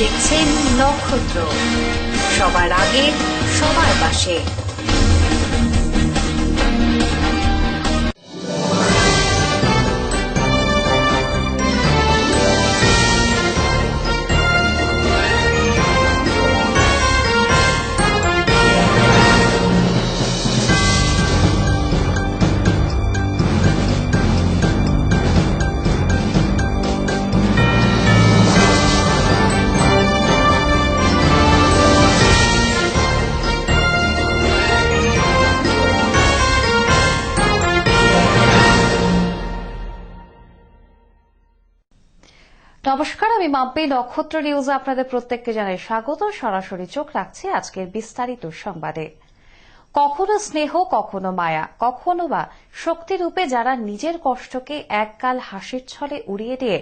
দেখছেন নক্ষত্র, সবার আগে সবার পাশে। নমস্কার, আমি মাম্পি। নক্ষত্র নিউজে আপনাদের প্রত্যেককে জানাই স্বাগত। সরাসরি চোখ রাখছে আজকের বিস্তারিত সংবাদে। কখনো স্নেহ, কখনো মায়া, কখনো বা শক্তিরূপে যারা নিজের কষ্টকে একগাল হাসির ছলে উড়িয়ে দিয়ে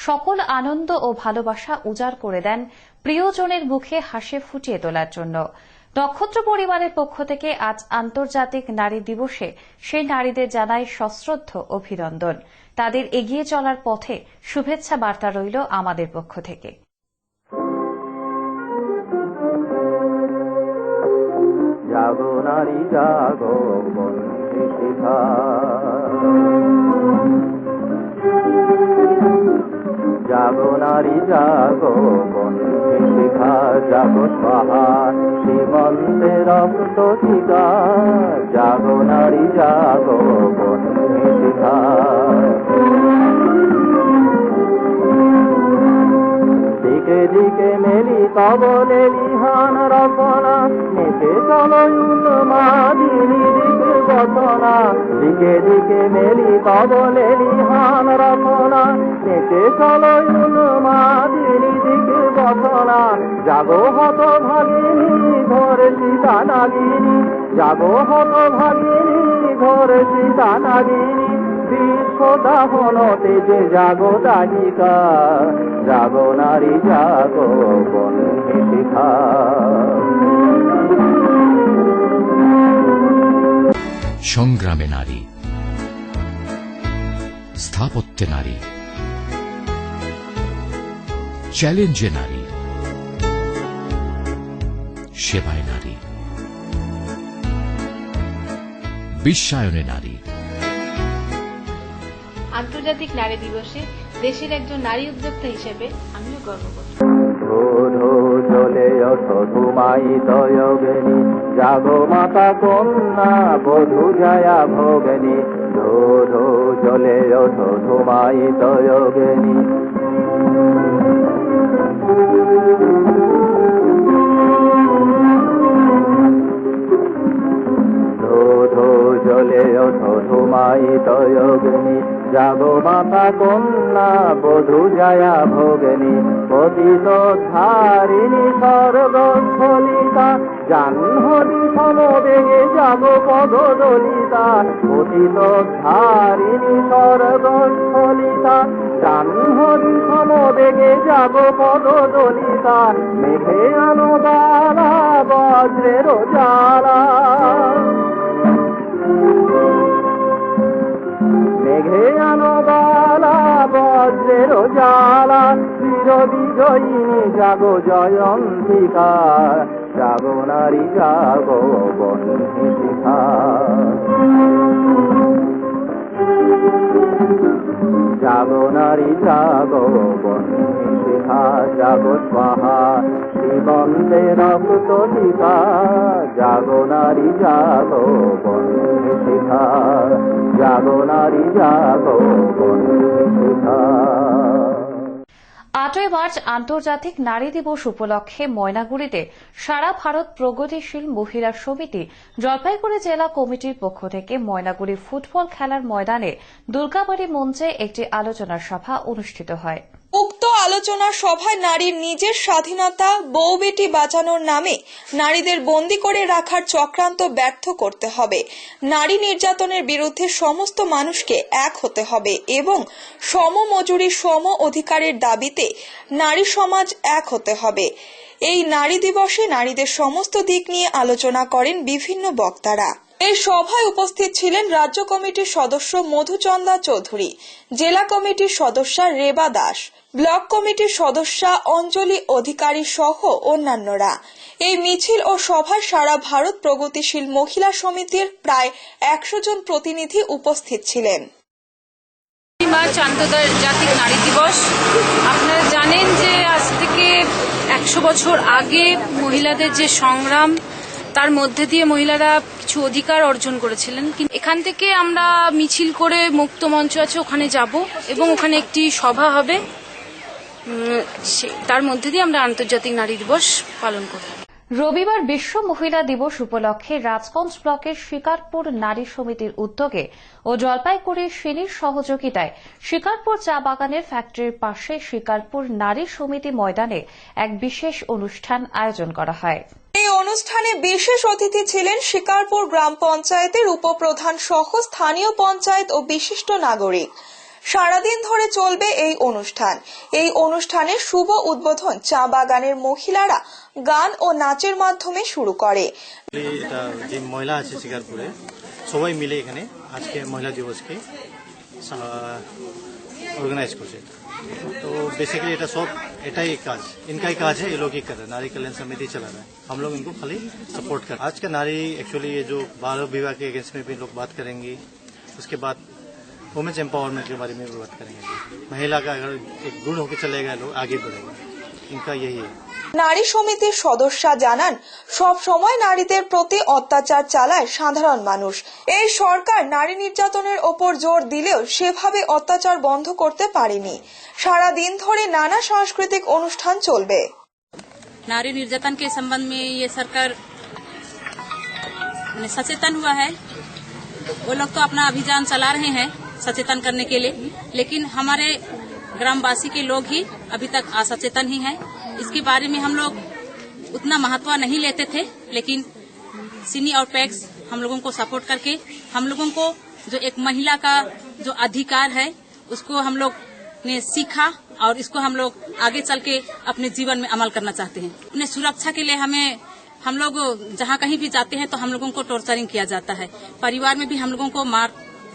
সকল আনন্দ ও ভালোবাসা উজাড় করে দেন প্রিয়জনের মুখে হাসি ফুটিয়ে তোলার জন্য। নক্ষত্র পরিবারের পক্ষ থেকে আজ আন্তর্জাতিক নারী দিবসে সেই নারীদের জানাই সশ্রদ্ধ অভিনন্দন। তাদের এগিয়ে চলার পথে শুভেচ্ছা বার্তা রইল আমাদের পক্ষ থেকে। জাগো নারী জাগো, বন্দে শিখা, জাগো নারী জাগো, বন্দে শিখা, জাগো স্বাহা সীমন্তে রক্ত টিকা, জাগো নারী জাগো, বন্দে শিখা। দিকে দিকে মেলি কবলে লিহান রচনা, নেচে চলো উন্মাদিনী দিক বচনা। দিকে দিকে মেলি কবলে লিহান রচনা, নেচে চলো উন্মাদিনী দিক বচনা। জাগো হত ভাগিনী ঘর সীতা নাগিনী, জাগো হত ভাগিনী ঘর সীতা নাগিনী। বিশ্ব দাহন তেজে জাগো দাহিকা, জাগো নারী জাগো, বন্দে শিখা। সংগ্রামে নারী, স্থাপত্যে নারী, চ্যালেঞ্জে নারী, সেবায় নারী, বিশ্বায়নে নারী। আন্তর্জাতিক নারী দিবসে দেশের একজন নারী উদ্যোক্তা হিসেবে আমিও গর্ব করি। ধো ধো চলে ওঠো ধুমায়িত যোগিনী, জাগো মাতা কন্যা বধূ জয়া ভোগিনী। ধো ধো চলে ওঠো ধুমায়িত যোগিনী। ধো ধো চলে ওঠো ধুমায়িত যোগিনী, জাগো মাতা কন্যা বধূ জয়া ভোগিনী। পতিত ধারিণী স্বর্গস্থলিতা, জাহ্নবী সমবেগে জাগো পদদলিতা। পতিত ধারিণী স্বর্গস্থলিতা, জাহ্নবী সমবেগে জাগো পদদলিতা। মেঘে আনো বালা বজ্রের জ্বালা, মেঘে আনো বালা বজ্রের জ্বালা। চির বিজয়িনী জাগো জয়ন্তিকা, জাগো নারী জাগো, বন্দে শিখা। জাগো নারী জাগো, বন্দে শিখা, জাগো স্বাহা সীমন্তে রক্ত টিকা, জাগো নারী জাগো, বন্দে শিখা, জাগো নারী জাগো, বন্দে শিখা। 8ই মার্চ আন্তর্জাতিক নারী দিবস উপলক্ষে ময়নাগুড়িতে সারা ভারত প্রগতিশীল মহিলা সমিতি জলপাইগুড়ি জেলা কমিটির পক্ষ থেকে ময়নাগুড়ি ফুটবল খেলার ময়দানে দুর্গাবাড়ি মঞ্চে একটি আলোচনা সভা অনুষ্ঠিত হয়। উক্ত আলোচনা সভায় নারীর নিজের স্বাধীনতা, বউ বেটি বাঁচানোর নামে নারীদের বন্দী করে রাখার চক্রান্ত ব্যর্থ করতে হবে, নারী নির্যাতনের বিরুদ্ধে সমস্ত মানুষকে এক হতে হবে এবং সমমজুরি সম অধিকারের দাবিতে নারী সমাজ এক হতে হবে। এই নারী দিবসে নারীদের সমস্ত দিক নিয়ে আলোচনা করেন বিভিন্ন বক্তারা। এই সভায় উপস্থিত ছিলেন রাজ্য কমিটির সদস্য মধুচন্দা চৌধুরী, জেলা কমিটির সদস্যা রেবা দাস, ব্লক কমিটির সদস্যা অঞ্জলি অধিকারী সহ অন্যান্যরা। এই মিছিল ও সভায় সারা ভারত প্রগতিশীল মহিলা সমিতির প্রায় 100 জন প্রতিনিধি উপস্থিত ছিলেন। মার্চ আন্তর্জাতিক নারী দিবস। আপনারা জানেন যে আজ থেকে 100 বছর আগে মহিলাদের যে সংগ্রাম, তার মধ্যে দিয়ে মহিলারা কিছু অধিকার অর্জন করেছিলেন। কিন্তু এখান থেকে আমরা মিছিল করে মুক্ত মঞ্চ আছে ওখানে যাব এবং ওখানে একটি সভা হবে, তার মধ্যে দিয়ে আমরা আন্তর্জাতিক নারী দিবস পালন করব। রবিবার বিশ্ব মহিলা দিবস উপলক্ষে রাজগঞ্জ ব্লকের শিকারপুর নারী সমিতির উদ্যোগে ও জলপাইগুড়ির সিনির সহযোগিতায় শিকারপুর চা বাগানের ফ্যাক্টরির পাশে শিকারপুর নারী সমিতি ময়দানে এক বিশেষ অনুষ্ঠান আয়োজন করা হয়। এই অনুষ্ঠানে বিশেষ অতিথি ছিলেন শিকারপুর গ্রাম পঞ্চায়েতের উপপ্রধান সহ স্থানীয় পঞ্চায়েত ও বিশিষ্ট নাগরিক। সারাদিন ধরে চলবে এই অনুষ্ঠান। এই অনুষ্ঠানের শুভ উদ্বোধন চা বাগানের মহিলারা গান ও নাচের মাধ্যমে শুরু করে। এটা যে মহিলা আছে শিকারপুরে সবাই মিলে এখানে আজকে মহিলা দিবসকে ऑर्गेनाइज করছে। तो बेसिकली এটা সব এটাই কাজ, इनका ही काज है, ये लोग ही कर रहे हैं, नारी कल्याण समिति चला रहा है, हम लोग इनको खाली सपोर्ट कर। आज का नारी एक्चुअली ये जो बाल विवाह के अगेंस्ट में भी लोग बात करेंगे, उसके बाद वुमेन्स एम्पावरमेंट के बारे में भी बात करेंगे। महिला का अगर एक गुण होकर चलेगा लोग आगे बढ़ेगा, इनका यही है। নারী সমিতির সদস্যা জানান, সব সময় নারীদের প্রতি অত্যাচার চালায় সাধারণ মানুষ। এই সরকার নারী নির্যাতনের ওপর জোর দিলেও সেভাবে অত্যাচার বন্ধ করতে পারেনি। সারা দিন ধরে নানা সাংস্কৃতিক অনুষ্ঠান চলবে। नारी निर्यातन के संबंध में ये सरकार सचेतन हुआ है, वो लोग तो अपना अभियान चला रहे हैं सचेतन करने के लिए, लेकिन हमारे ग्रामवासी के लोग ही अभी तक असचेतन ही हैं। इसके बारे में हम लोग उतना महत्व नहीं लेते थे, लेकिन सिनी और पैक्स हम लोगों को सपोर्ट करके हम लोगों को जो एक महिला का जो अधिकार है उसको हम लोग ने सीखा और इसको हम लोग आगे चल के अपने जीवन में अमल करना चाहते हैं। उन्हें सुरक्षा के लिए हम लोग जहाँ कहीं भी जाते हैं तो हम लोगों को टॉर्चरिंग किया जाता है। परिवार में भी हम लोगों को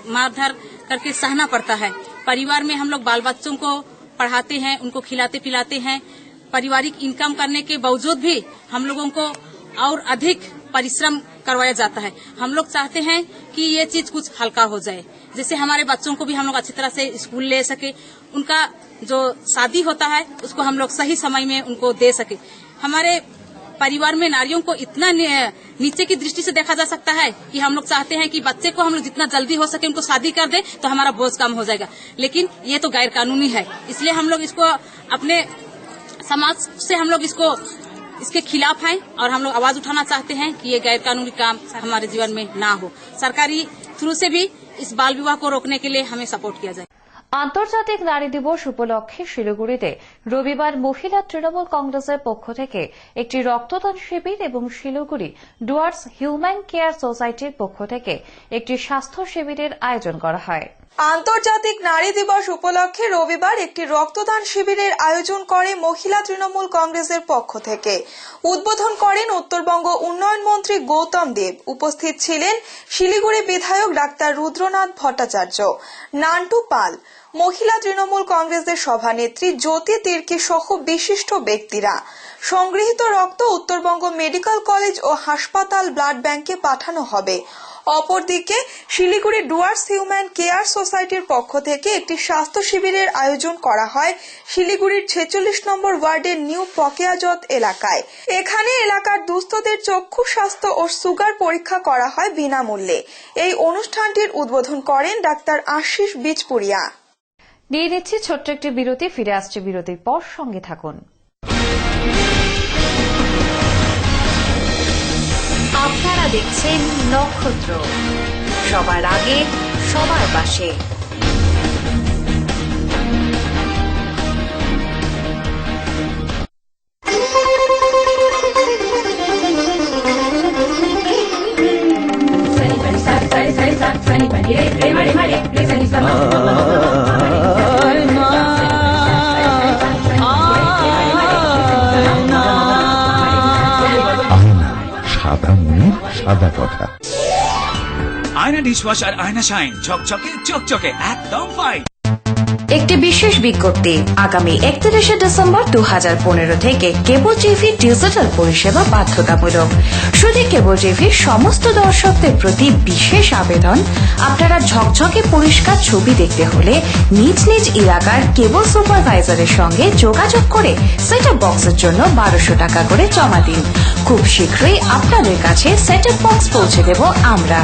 मारधर करके सहना पड़ता है। परिवार में हम लोग बाल बच्चों को पढ़ाते हैं, उनको खिलाते पिलाते हैं। पारिवारिक इनकम करने के बावजूद भी हम लोगों को और अधिक परिश्रम करवाया जाता है। हम लोग चाहते हैं कि ये चीज कुछ हल्का हो जाए, जैसे हमारे बच्चों को भी हम लोग अच्छी तरह से स्कूल ले सके, उनका जो शादी होता है उसको हम लोग सही समय में उनको दे सके। हमारे परिवार में नारियों को इतना नीचे की दृष्टि से देखा जा सकता है कि हम लोग चाहते हैं कि बच्चे को हम लोग जितना जल्दी हो सके उनको शादी कर दे तो हमारा बोझ कम हो जाएगा, लेकिन ये तो गैर कानूनी है। इसलिए हम लोग इसको अपने समाज से हम लोग इसके खिलाफ हैं और हम लोग आवाज उठाना चाहते हैं कि ये गैर कानूनी काम हमारे जीवन में ना हो। सरकारी थ्रू से भी इस बाल विवाह को रोकने के लिए हमें सपोर्ट किया जाए। আন্তর্জাতিক নারী দিবস উপলক্ষে শিলিগুড়িতে রবিবার মহিলা তৃণমূল কংগ্রেসের পক্ষ থেকে একটি রক্তদান শিবির এবং শিলিগুড়ি ডুয়ার্স হিউম্যান কেয়ার সোসাইটির পক্ষ থেকে একটি স্বাস্থ্য শিবিরের আয়োজন করা হয়। আন্তর্জাতিক নারী দিবস উপলক্ষে রবিবার একটি রক্তদান শিবিরের আয়োজন করে মহিলা তৃণমূল কংগ্রেসের পক্ষ থেকে। উদ্বোধন করেন উত্তরবঙ্গ উন্নয়ন মন্ত্রী গৌতম দেব। উপস্থিত ছিলেন শিলিগুড়ি বিধায়ক ডাক্তার রুদ্রনাথ ভট্টাচার্য, নান্টু পাল, মহিলা তৃণমূল কংগ্রেসের সভানেত্রী জ্যোতি তির্কি সহ বিশিষ্ট ব্যক্তিরা। সংগৃহীত রক্ত উত্তরবঙ্গ মেডিকেল কলেজ ও হাসপাতাল ব্লাড ব্যাংকে পাঠানো হবে। অপরদিকে শিলিগুড়ি ডুয়ার্স হিউম্যান কেয়ার সোসাইটির পক্ষ থেকে একটি স্বাস্থ্য শিবিরের আয়োজন করা হয় শিলিগুড়ির 46 নম্বর ওয়ার্ডের নিউ পকেয়াজত এলাকায়। এখানে এলাকার দুস্থদের চক্ষু স্বাস্থ্য ও সুগার পরীক্ষা করা হয় বিনামূল্যে। এই অনুষ্ঠানটির উদ্বোধন করেন ডাক্তার আশিস বিজপুরিয়া। নিয়ে নিচ্ছি ছোট্ট একটি বিরতি, ফিরে আসছে বিরতির পর, সঙ্গে থাকুন। আপনারা দেখছেন নক্ষত্র, সবার আগে সবার পাশে। সাদা মনের সাদা কথা। আয়না ডিশওয়াশার আয়না শাইন ঝকঝকে চকচকে একদম ফাইন। একটি বিশেষ বিজ্ঞপ্তি, আগামী 31শে ডিসেম্বর 2015 থেকে কেবল টিভি ডিজিটাল পরিষেবা বাধ্যতামূলক। শুধু কেবল টিভির সমস্ত দর্শকদের প্রতি বিশেষ আবেদন, আপনারা ঝকঝকে পরিষ্কার ছবি দেখতে হলে নিজ নিজ এলাকার কেবল সুপারভাইজারের সঙ্গে যোগাযোগ করে সেটআপ বক্সের জন্য 1200 টাকা করে জমা দিন। খুব শীঘ্রই আপনাদের কাছে সেটআপ বক্স পৌঁছে দেব আমরা।